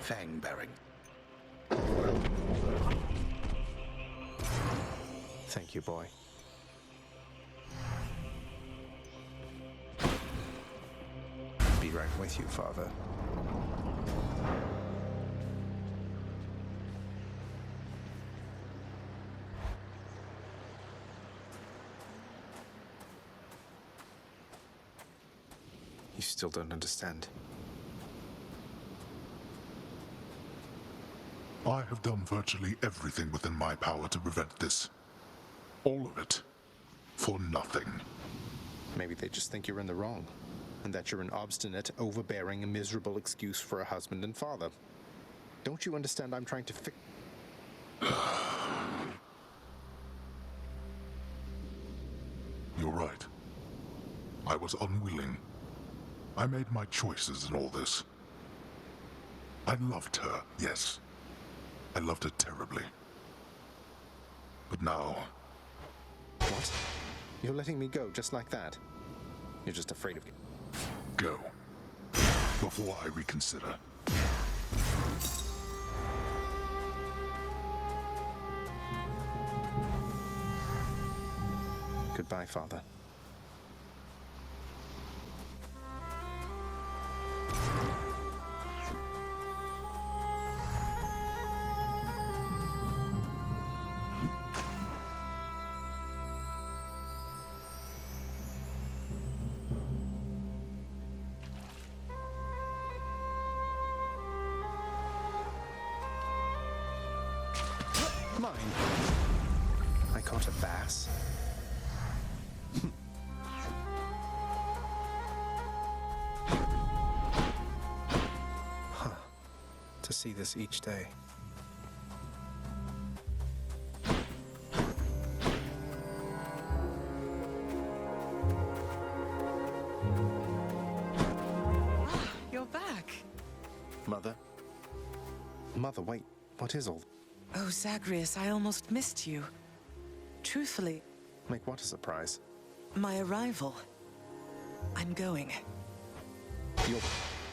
fang-bearing. Thank you, boy. Be right with you, Father. You still don't understand. I have done virtually everything within my power to prevent this. All of it. For nothing. Maybe they just think you're in the wrong, and that you're an obstinate, overbearing, and miserable excuse for a husband and father. Don't you understand I'm trying to fix... You're right. I was unwilling. I made my choices in all this. I loved her, yes. I loved her terribly. But now... What? You're letting me go just like that? You're just afraid of... Go. Before I reconsider. Goodbye, Father. Mine. I caught a bass. Huh. To see this each day. You're back. Mother? Mother, wait. What is all... Oh, Zagreus, I almost missed you. Truthfully, Make what a surprise. my arrival. I'm going. You're...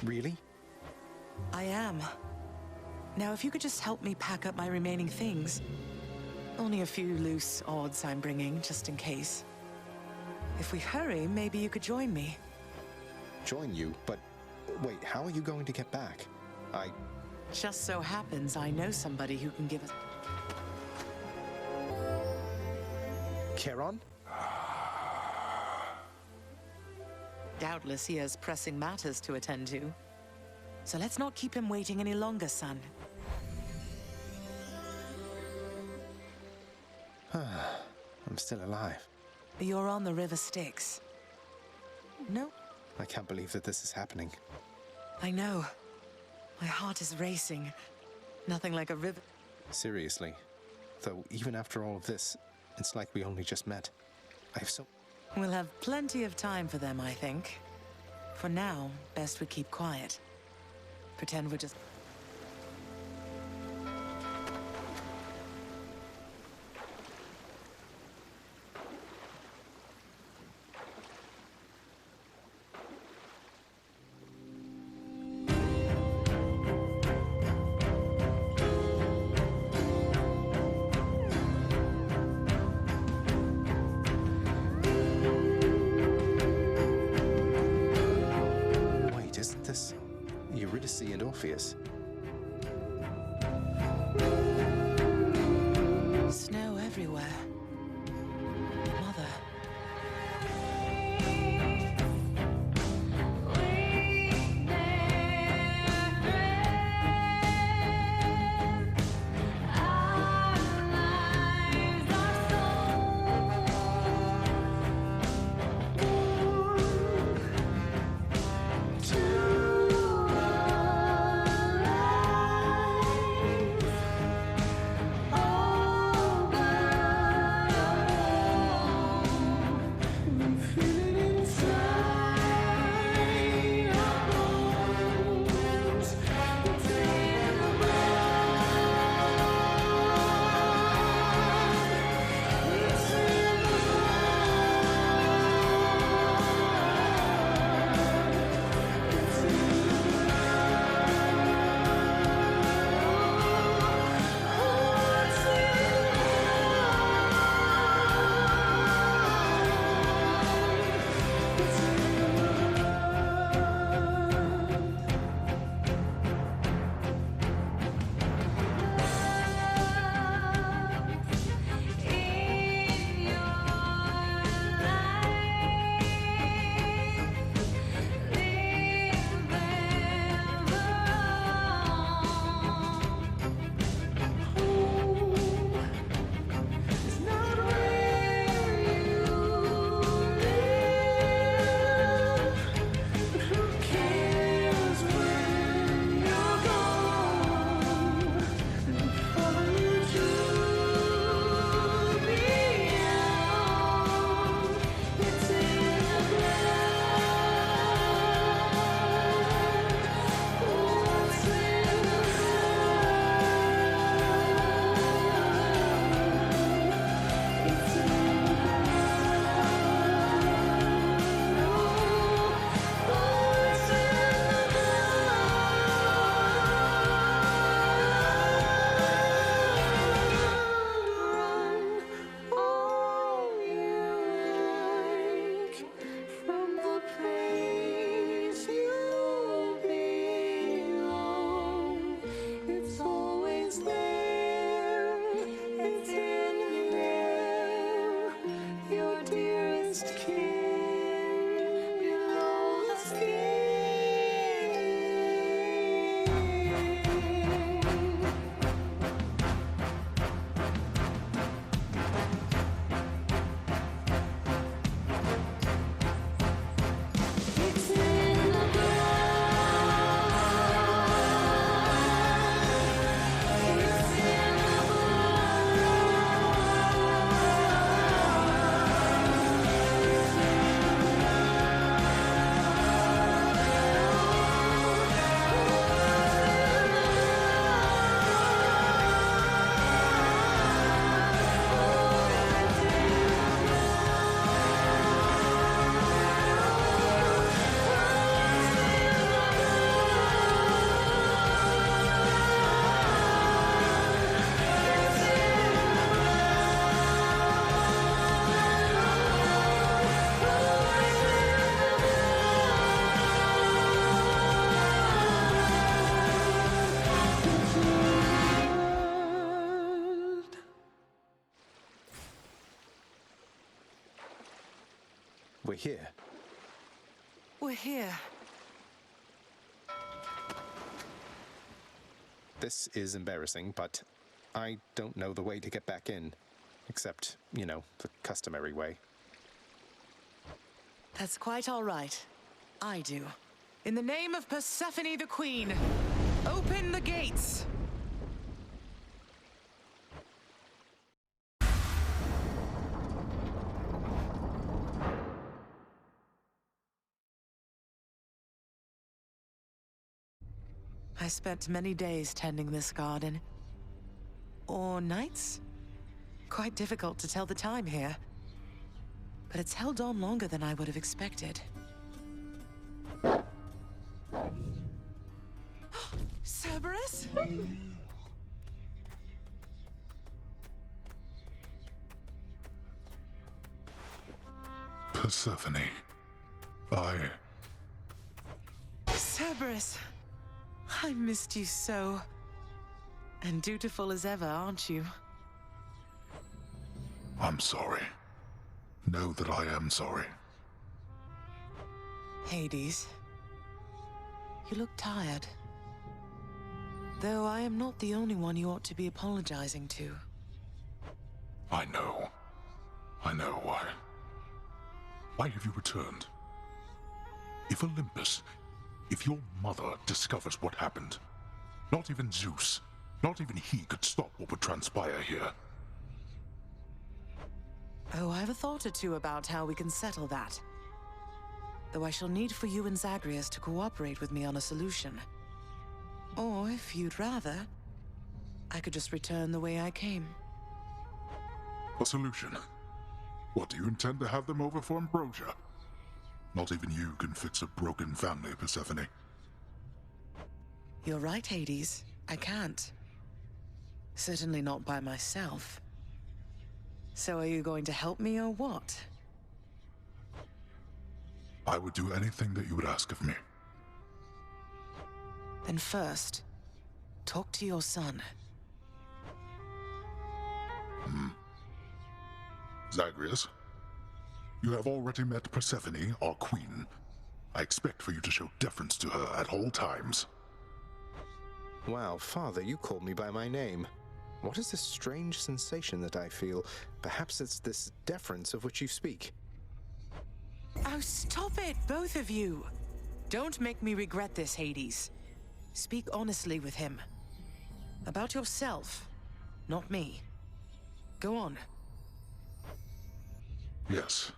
Really? I am. Now, if you could just help me pack up my remaining things. Only a few loose odds I'm bringing, just in case. If we hurry, maybe you could join me. Join you? But... Wait, how are you going to get back? Just so happens I know somebody who can give us... Charon? Doubtless he has pressing matters to attend to. So let's not keep him waiting any longer, son. I'm still alive. You're on the River Styx. No, I can't believe that this is happening. I know. My heart is racing. Nothing like a river. Seriously. Though, even after all of this, it's like we only just met. I have so... We'll have plenty of time for them, I think. For now, best we keep quiet. Pretend we're just... Wait, isn't this... Eurydice and Orpheus? Snow everywhere. Mother. here? We're here. This is embarrassing, but I don't know the way to get back in. Except, you know, the customary way. That's quite all right. I do. In the name of Persephone the Queen, open the gates! I spent many days tending this garden. Or nights? Quite difficult to tell the time here. But it's held on longer than I would have expected. Cerberus? Persephone. Cerberus. I missed you so. And dutiful as ever, aren't you? I'm sorry. Know that I am sorry. Hades. You look tired. Though I am not the only one you ought to be apologizing to. I know. I know why. Why have you returned? If Olympus, if your mother discovers what happened, not even Zeus, not even he could stop what would transpire here. Oh, I have a thought or two about how we can settle that. Though I shall need for you and Zagreus to cooperate with me on a solution. Or, if you'd rather, I could just return the way I came. A solution? What, do you intend to have them over for ambrosia? Not even you can fix a broken family, Persephone. You're right, Hades. I can't. Certainly not by myself. So are you going to help me or what? I would do anything that you would ask of me. Then first, talk to your son. Zagreus, you have already met Persephone, our queen. I expect for you to show deference to her at all times. Wow, Father, you called me by my name. What is this strange sensation that I feel? Perhaps it's this deference of which you speak. Oh, stop it, both of you! Don't make me regret this, Hades. Speak honestly with him. About yourself, not me. Go on. Yes,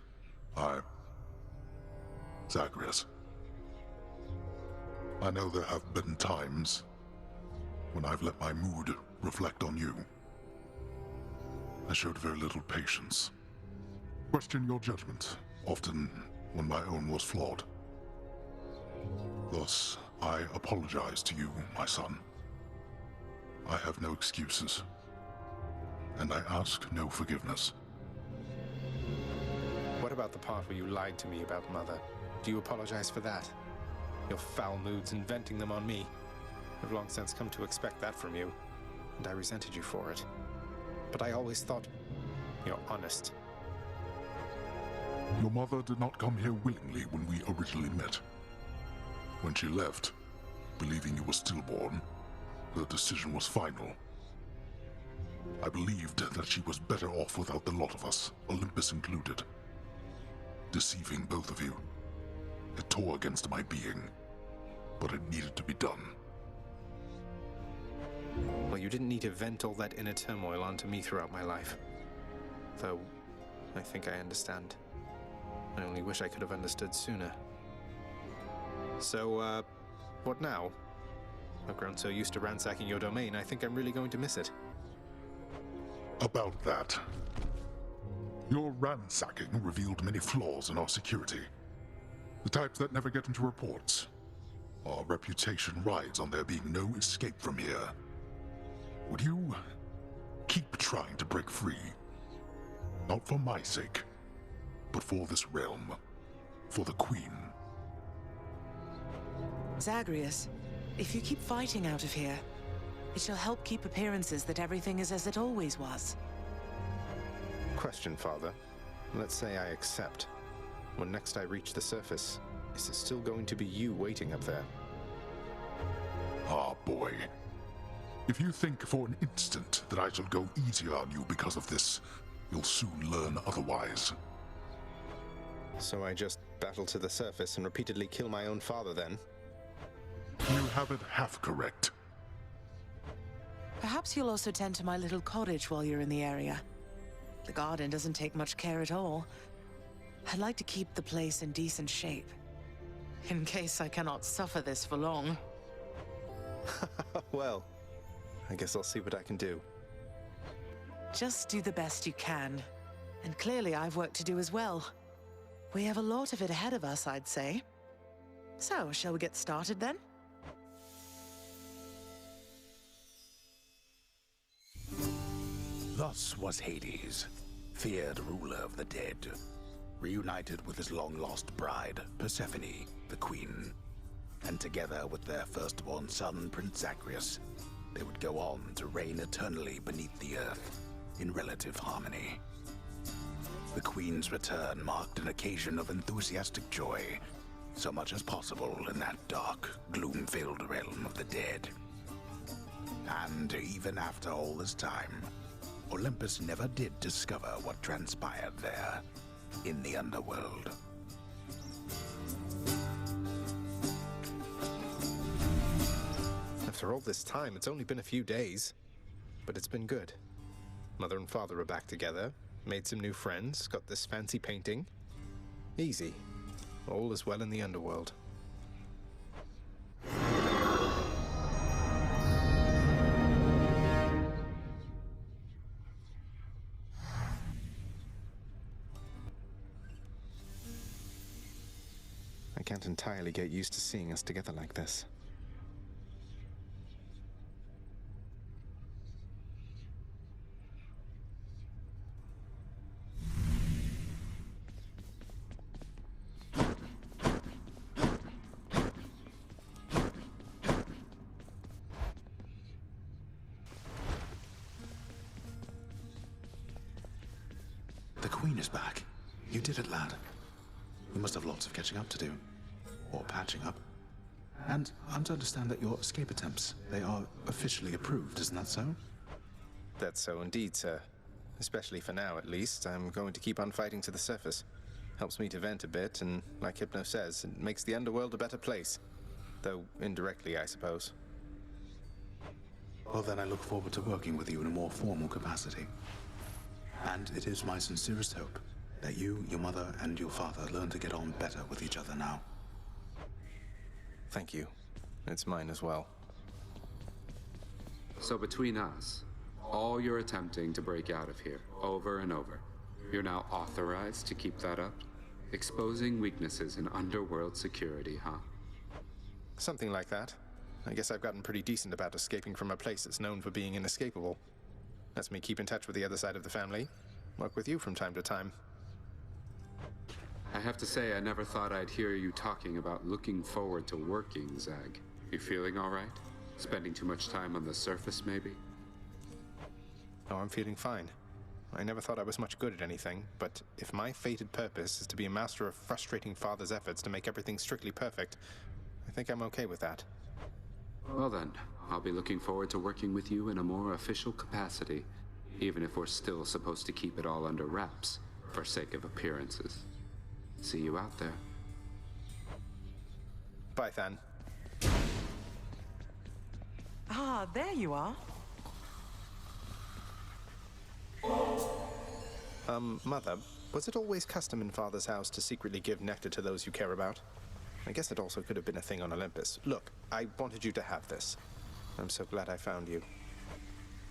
Zagreus. I know there have been times when I've let my mood reflect on you. I showed very little patience. Questioned your judgment, often when my own was flawed. Thus, I apologize to you, my son. I have no excuses, and I ask no forgiveness. What about the part where you lied to me about Mother? Do you apologize for that? Your foul moods and venting them on me. I've long since come to expect that from you, and I resented you for it. But I always thought you're honest. Your mother did not come here willingly when we originally met. When she left, believing you were stillborn, her decision was final. I believed that she was better off without the lot of us, Olympus included. Deceiving both of you. It tore against my being, but it needed to be done. Well, you didn't need to vent all that inner turmoil onto me throughout my life. Though, I think I understand. I only wish I could have understood sooner. So, what now? I've grown so used to ransacking your domain, I think I'm really going to miss it. About that. Your ransacking revealed many flaws in our security. The types that never get into reports. Our reputation rides on there being no escape from here. Would you keep trying to break free? Not for my sake, but for this realm. For the Queen. Zagreus, if you keep fighting out of here, it shall help keep appearances that everything is as it always was. Question, Father. Let's say I accept. when next I reach the surface, is it still going to be you waiting up there? Ah, boy. If you think for an instant that I shall go easier on you because of this, you'll soon learn otherwise. So I just battle to the surface and repeatedly kill my own father then? You have it half correct. Perhaps you'll also tend to my little cottage while you're in the area. The garden doesn't take much care at all. I'd like to keep the place in decent shape, in case I cannot suffer this for long. Well, I guess I'll see what I can do. Just do the best you can. And clearly I've work to do as well. We have a lot of it ahead of us, I'd say. So, shall we get started then? Thus was Hades, feared ruler of the dead, reunited with his long-lost bride, Persephone, the queen. And together with their firstborn son, Prince Zagreus, they would go on to reign eternally beneath the earth, in relative harmony. The queen's return marked an occasion of enthusiastic joy, so much as possible in that dark, gloom-filled realm of the dead. And even after all this time, Olympus never did discover what transpired there, in the underworld. After all this time, it's only been a few days. But it's been good. Mother and father are back together, made some new friends, got this fancy painting. Easy. All is well in the underworld. I can't entirely get used to seeing us together like this. The Queen is back. You did it, lad. You must have lots of catching up to do. Or patching up. And I'm to understand that your escape attempts, they are officially approved, isn't that so? That's so indeed, sir. Especially for now, at least. I'm going to keep on fighting to the surface. Helps me to vent a bit, and like Hypno says, it makes the underworld a better place. Though indirectly, I suppose. Well, then I look forward to working with you in a more formal capacity. And it is my sincerest hope that you, your mother, and your father learn to get on better with each other now. Thank you. It's mine as well. So between us, all you're attempting to break out of here, over and over, you're now authorized to keep that up? Exposing weaknesses in underworld security, huh? Something like that. I guess I've gotten pretty decent about escaping from a place that's known for being inescapable. Lets me keep in touch with the other side of the family. Work with you from time to time. I have to say, I never thought I'd hear you talking about looking forward to working, Zag. You feeling all right? Spending too much time on the surface, maybe? Oh, I'm feeling fine. I never thought I was much good at anything, but if my fated purpose is to be a master of frustrating father's efforts to make everything strictly perfect, I think I'm okay with that. Well then, I'll be looking forward to working with you in a more official capacity, even if we're still supposed to keep it all under wraps, for sake of appearances. See you out there. Bye, Than. Ah, there you are. Mother, was it always custom in Father's house to secretly give nectar to those you care about? I guess it also could have been a thing on Olympus. Look, I wanted you to have this. I'm so glad I found you.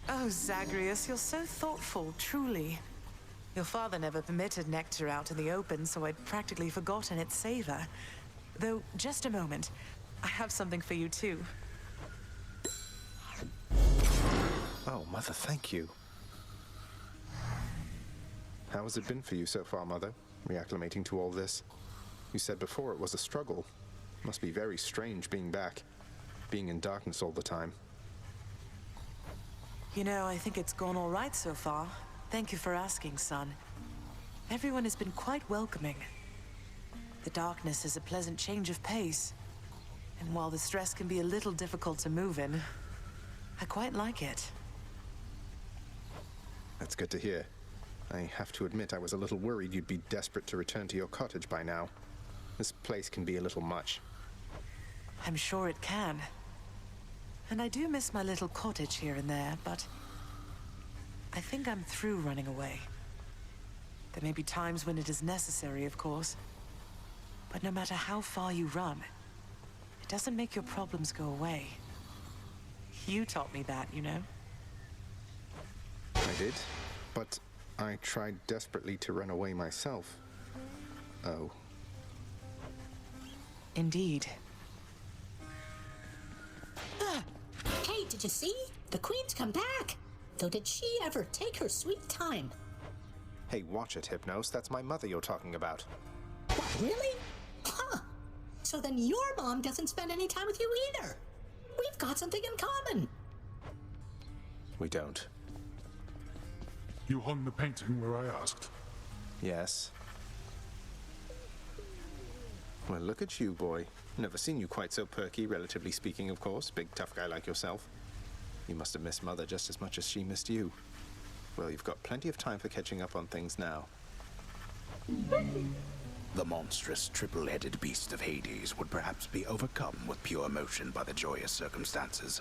Oh, Zagreus, you're so thoughtful, truly. Your father never permitted nectar out in the open, so I'd practically forgotten its savor. Though, just a moment. I have something for you, too. Oh, Mother, thank you. How has it been for you so far, Mother, reacclimating to all this? You said before it was a struggle. Must be very strange being back, being in darkness all the time. You know, I think it's gone all right so far. Thank you for asking, son. Everyone has been quite welcoming. The darkness is a pleasant change of pace. And while the stress can be a little difficult to move in, I quite like it. That's good to hear. I have to admit I was a little worried you'd be desperate to return to your cottage by now. This place can be a little much. I'm sure it can. And I do miss my little cottage here and there, but I think I'm through running away. There may be times when it is necessary, of course. But no matter how far you run, it doesn't make your problems go away. You taught me that, you know? I did, but I tried desperately to run away myself. Oh. Indeed. Hey, did you see? The Queen's come back! Though did she ever take her sweet time? Hey, watch it, Hypnos. That's my mother you're talking about. What, really? Huh. So then your mom doesn't spend any time with you either. We've got something in common. We don't. You hung the painting where I asked. Yes. Well, look at you, boy. Never seen you quite so perky, relatively speaking, of course. Big, tough guy like yourself. You must have missed Mother just as much as she missed you. Well, you've got plenty of time for catching up on things now. The monstrous triple-headed beast of Hades would perhaps be overcome with pure emotion by the joyous circumstances,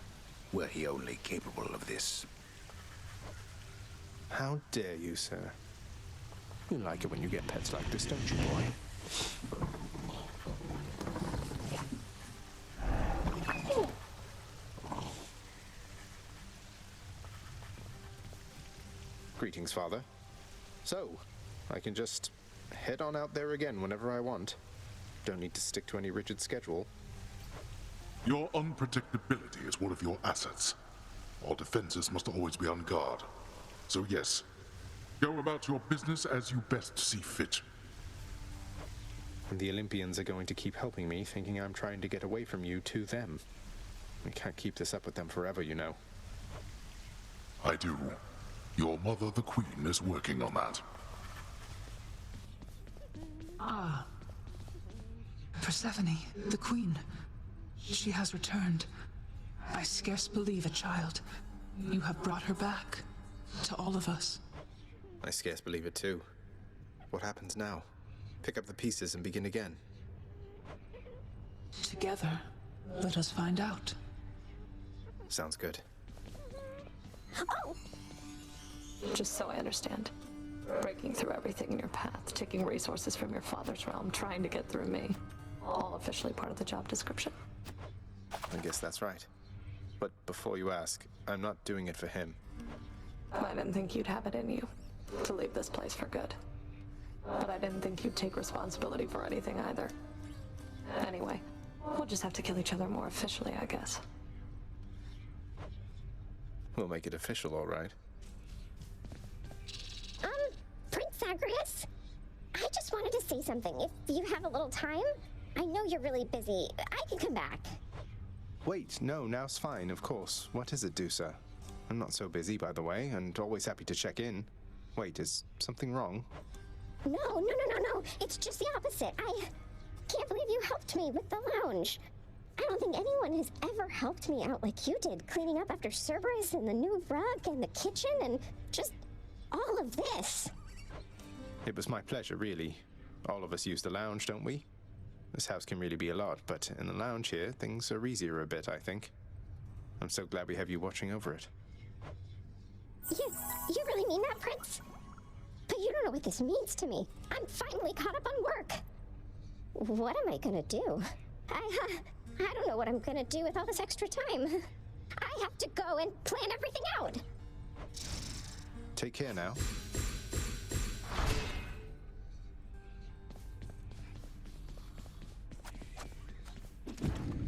were he only capable of this. How dare you, sir? You like it when you get pets like this, don't you, boy? Greetings, Father. So, I can just head on out there again whenever I want. Don't need to stick to any rigid schedule. Your unpredictability is one of your assets. Our defenses must always be on guard. So yes, go about your business as you best see fit. And the Olympians are going to keep helping me, thinking I'm trying to get away from you to them. We can't keep this up with them forever, you know. I do. Your mother, the Queen, is working on that. Persephone, the Queen. She has returned. I scarce believe it, child. You have brought her back. To all of us. I scarce believe it too. What happens now? Pick up the pieces and begin again. Together, let us find out. Sounds good. Oh! Just so I understand. Breaking through everything in your path, taking resources from your father's realm, trying to get through me. All officially part of the job description. I guess that's right. But before you ask, I'm not doing it for him. I didn't think you'd have it in you to leave this place for good. But I didn't think you'd take responsibility for anything either. Anyway, we'll just have to kill each other more officially, I guess. We'll make it official, all right. Prince Zagreus? I just wanted to say something. If you have a little time, I know you're really busy. I can come back. Wait, no, now's fine, of course. What is it, Dusa? I'm not so busy, by the way, and always happy to check in. Wait, is something wrong? No. It's just the opposite. I can't believe you helped me with the lounge. I don't think anyone has ever helped me out like you did, cleaning up after Cerberus and the new rug and the kitchen and just all of this. It was my pleasure, really. All of us use the lounge, don't we? This house can really be a lot, but in the lounge here, things are easier a bit, I think. I'm so glad we have you watching over it. You really mean that, Prince? But you don't know what this means to me. I'm finally caught up on work. What am I gonna do? I don't know what I'm gonna do with all this extra time. I have to go and plan everything out. Take care now.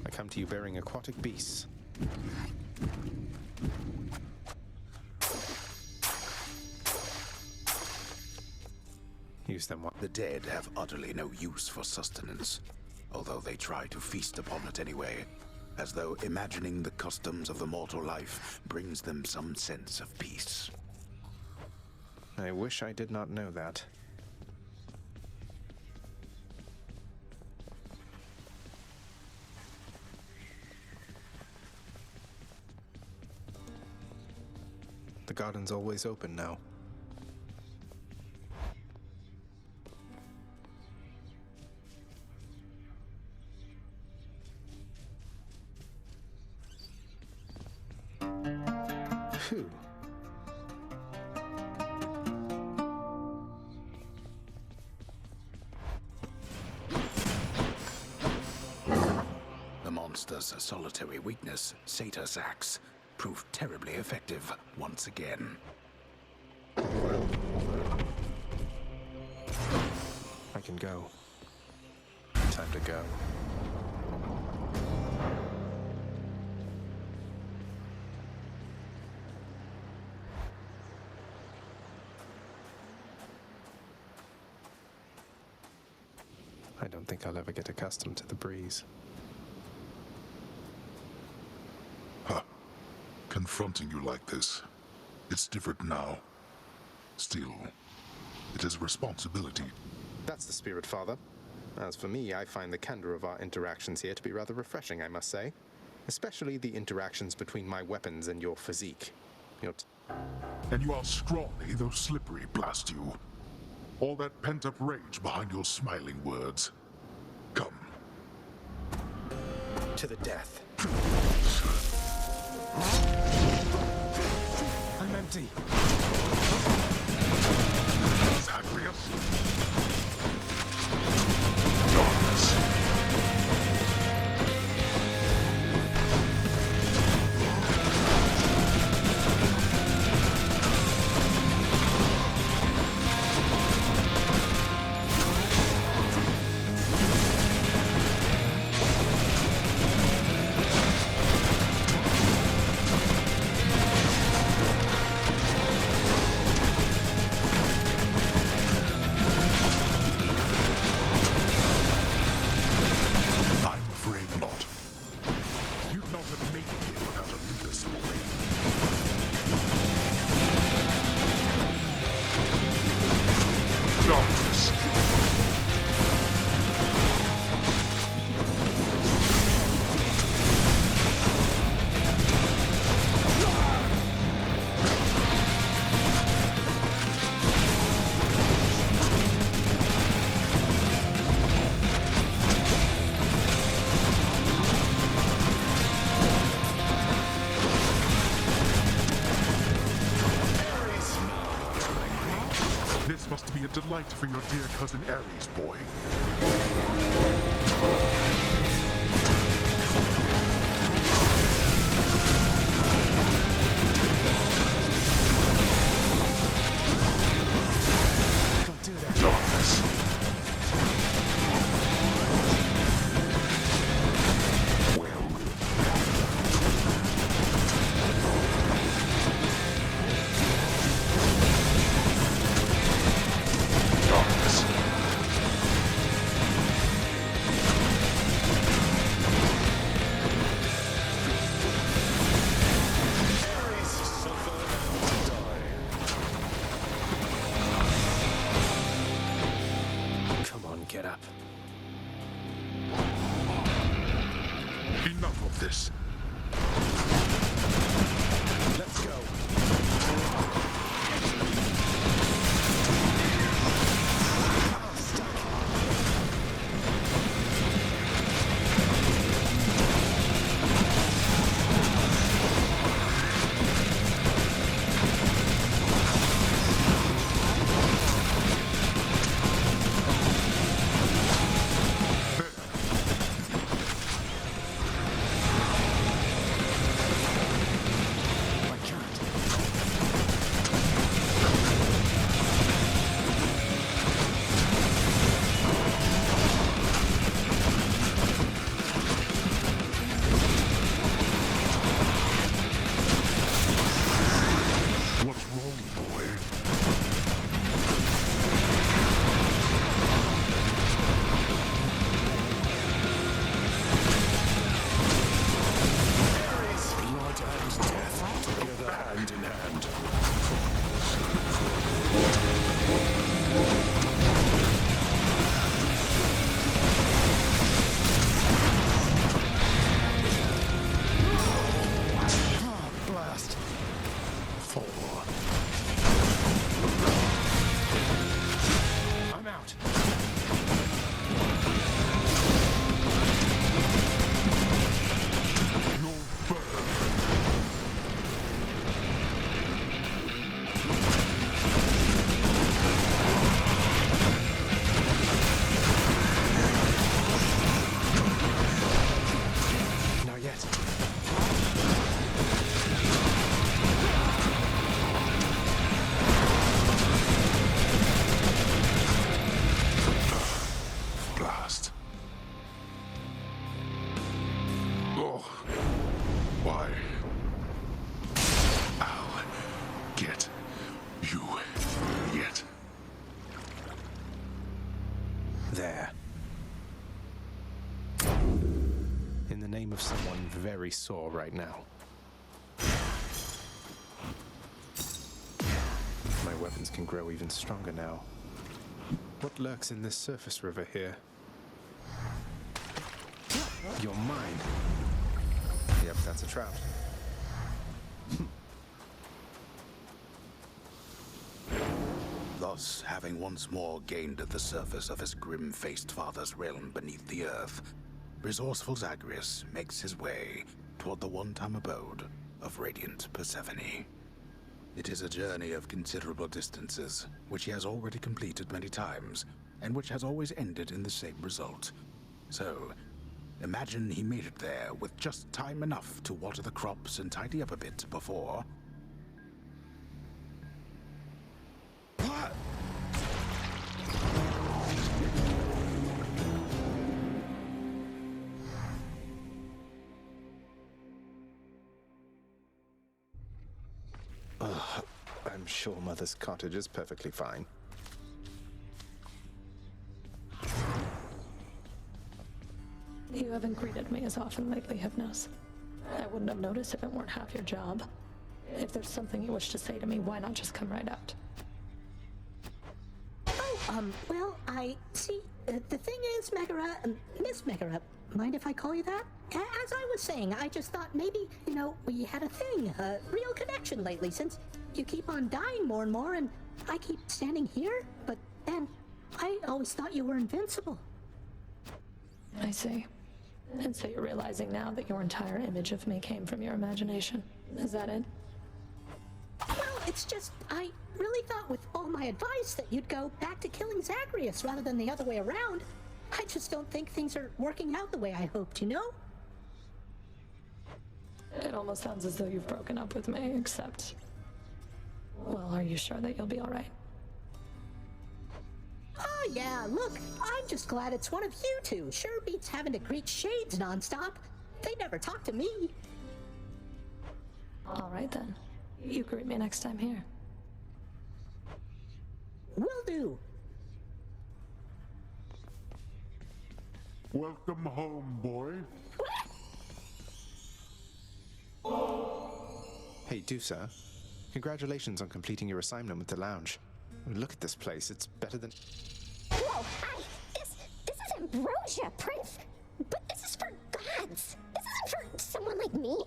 I come to you bearing aquatic beasts. Use them well. The dead have utterly no use for sustenance, although they try to feast upon it anyway, as though imagining the customs of the mortal life brings them some sense of peace. I wish I did not know that. the garden's always open now. Phew. The monster's solitary weakness, Satyr's axe, proved terribly effective once again. I can go. Time to go. I don't think I'll ever get accustomed to the breeze. Huh. Confronting you like this. It's different now. Still, it is a responsibility. That's the spirit, Father. As for me, I find the candor of our interactions here to be rather refreshing, I must say. Especially the interactions between my weapons and your physique. And you are scrawny, though slippery, blast you. All that pent-up rage behind your smiling words. Come. To the death. I'm empty. Zagreus. Darkness. This must be a delight for your dear cousin Ares, boy. Don't do that. Darkness. very sore right now. My weapons can grow even stronger now. What lurks in this surface river here? You're mine. Yep, that's a trout. Thus, having once more gained the surface of his grim-faced father's realm beneath the earth, resourceful Zagreus makes his way toward the one-time abode of radiant Persephone. It is a journey of considerable distances, which he has already completed many times, and which has always ended in the same result. So, imagine he made it there with just time enough to water the crops and tidy up a bit before... What? I'm sure Mother's cottage is perfectly fine. You haven't greeted me as often lately, Hypnos. I wouldn't have noticed if it weren't half your job. If there's something you wish to say to me, why not just come right out? Oh, well, I see. The thing is, Megara, Miss Megara, mind if I call you that? As I was saying, I just thought maybe, we had a thing, a real connection lately, since you keep on dying more and more, and I keep standing here, but then I always thought you were invincible. I see. And so you're realizing now that your entire image of me came from your imagination. Is that it? Well, it's just, I really thought with all my advice that you'd go back to killing Zagreus rather than the other way around. I just don't think things are working out the way I hoped, you know? It almost sounds as though you've broken up with me, except... Well, are you sure that you'll be alright? Oh yeah, look, I'm just glad it's one of you two. Sure beats having to greet shades nonstop. They never talk to me. Alright then. You greet me next time here. Will do. Welcome home, boy. Hey, Dusa. Congratulations on completing your assignment with the lounge. Look at this place. It's better than... Whoa, this is ambrosia, Prince. But this is for gods. This isn't for someone like me.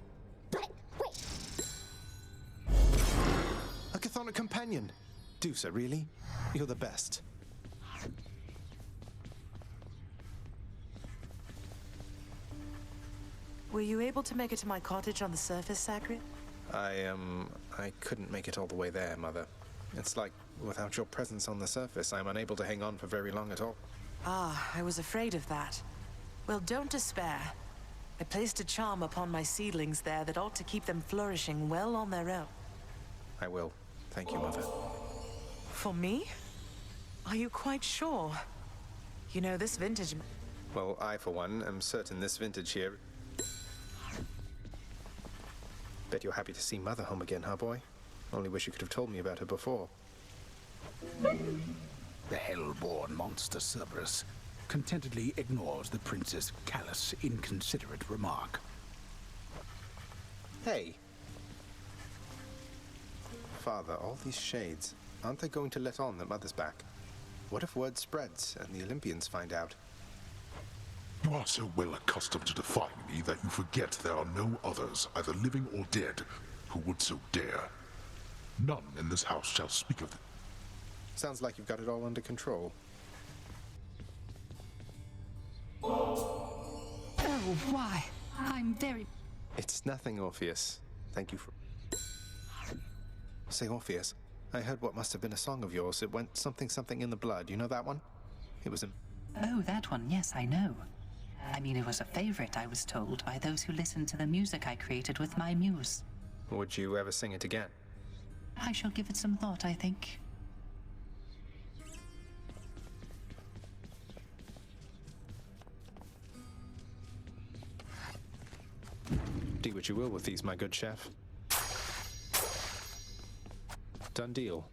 But, wait. A Chthonic companion! Dusa, really? You're the best. Were you able to make it to my cottage on the surface, Sacred? I couldn't make it all the way there, Mother. It's like, without your presence on the surface, I'm unable to hang on for very long at all. Ah, I was afraid of that. Well, don't despair. I placed a charm upon my seedlings there that ought to keep them flourishing well on their own. I will. Thank you, Mother. For me? Are you quite sure? You know, this vintage... Well, I, for one, am certain this vintage here... Bet you're happy to see Mother home again, huh, boy? Only wish you could have told me about her before. The hell-born monster Cerberus contentedly ignores the prince's callous, inconsiderate remark. Hey! Father, all these shades, aren't they going to let on that Mother's back? What if word spreads and the Olympians find out? You are so well accustomed to defying me that you forget there are no others, either living or dead, who would so dare. None in this house shall speak of it. Sounds like you've got it all under control. Oh, why? I'm very... It's nothing, Orpheus. Thank you for... Say, Orpheus, I heard what must have been a song of yours. It went something something in the blood. You know that one? It was a... Oh, that one, yes, I know. I mean, it was a favorite, I was told, by those who listened to the music I created with my muse. Would you ever sing it again? I shall give it some thought, I think. Do what you will with these, my good chef. Done deal.